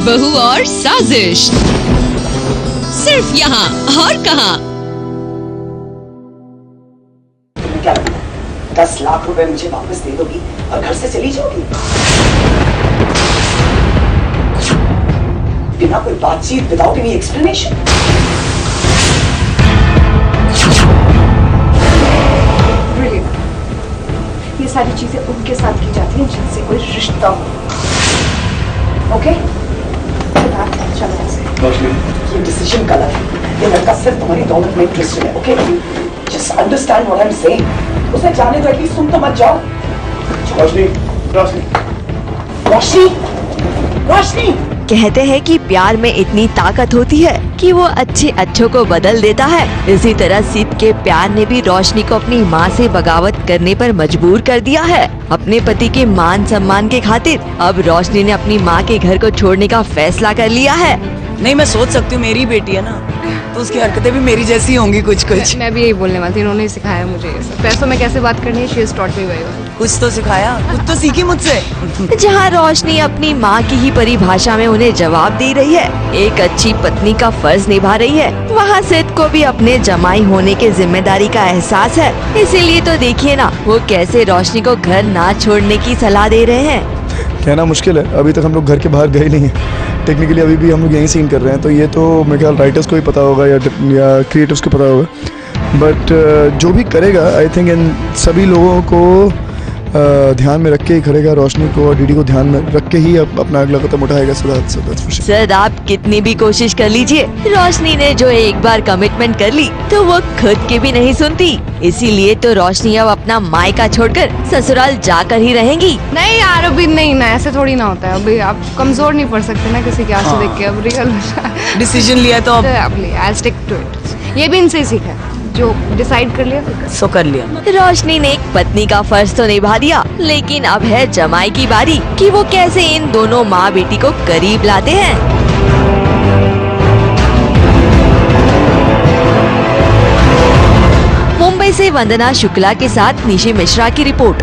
बहू और साजिश, सिर्फ यहाँ और कहाँ। क्या 10 लाख रुपए मुझे वापस दे दोगी और घर से चली जाओगी बिना कोई बातचीत, विदाउट एनी एक्सप्लेनेशन? ये सारी चीजें उनके साथ की जाती हैं जिनसे कोई रिश्ता हो। ओके? चलो ऐसे। ये डिसीजन गलत है। ये लड़का सिर्फ तुम्हारी दौलत में इंटरेस्टेड है। Okay? Just understand what I am saying. उसे जाने दो, एटलीस्ट तुम तो मत जाओ। रोशनी, रोशनी, रोशनी, रोशनी। कहते हैं कि प्यार में इतनी ताकत होती है कि वो अच्छों को बदल देता है। इसी तरह सिप के प्यार ने भी रोशनी को अपनी माँ से बगावत करने पर मजबूर कर दिया है। अपने पति के मान सम्मान के खातिर अब रोशनी ने अपनी माँ के घर को छोड़ने का फैसला कर लिया है। नहीं, मैं सोच सकती हूँ, मेरी बेटी है ना, तो उसकी हरकतें भी मेरी जैसी होंगी कुछ। मैं भी यही बोलने वाली थी, इन्होंने सिखाया मुझे ये सब। पैसों में कैसे बात करनी है, she has taught me very well. कुछ तो सिखाया, कुछ तो सीखी मुझसे। जहाँ रोशनी अपनी माँ की ही परिभाषा में उन्हें जवाब दे रही है, एक अच्छी पत्नी का फर्ज निभा रही है, वहाँ सिद्ध को भी अपने जमाई होने के जिम्मेदारी का एहसास है। इसीलिए तो देखिए ना, वो कैसे रोशनी को घर ना छोड़ने की सलाह दे रहे हैं। कहना मुश्किल है, अभी तक हम लोग घर के बाहर गए नहीं हैं। टेक्निकली अभी भी हम लोग यहीं सीन कर रहे हैं, तो ये तो मेरे ख्याल राइटर्स को ही पता होगा या क्रिएटर्स को पता होगा। बट जो भी करेगा, आई थिंक इन सभी लोगों को ध्यान में रख के ही करेगा। रोशनी को और डीडी को ध्यान में रख के ही अपना अगला कदम उठाएगा। सर, आप कितनी भी कोशिश कर लीजिए, रोशनी ने जो एक बार कमिटमेंट कर ली तो वो खुद की भी नहीं सुनती। इसीलिए तो रोशनी अब अपना मायका छोड़कर ससुराल जाकर ही रहेंगी। नहीं यार, अभी नहीं ना, ऐसे थोड़ी ना होता है। अभी आप कमजोर नहीं पड़ सकते ना किसी के आंसू देख के। अब रियल डिसीजन लिया तो आई स्टिक टू इट। ये भी इनसे ही सीखा है, जो डिसाइड कर लिया सो कर लिया। रोशनी ने एक पत्नी का फर्ज तो निभा दिया, लेकिन अब है जमाई की बारी कि वो कैसे इन दोनों माँ बेटी को करीब लाते हैं। मुंबई से वंदना शुक्ला के साथ निशी मिश्रा की रिपोर्ट।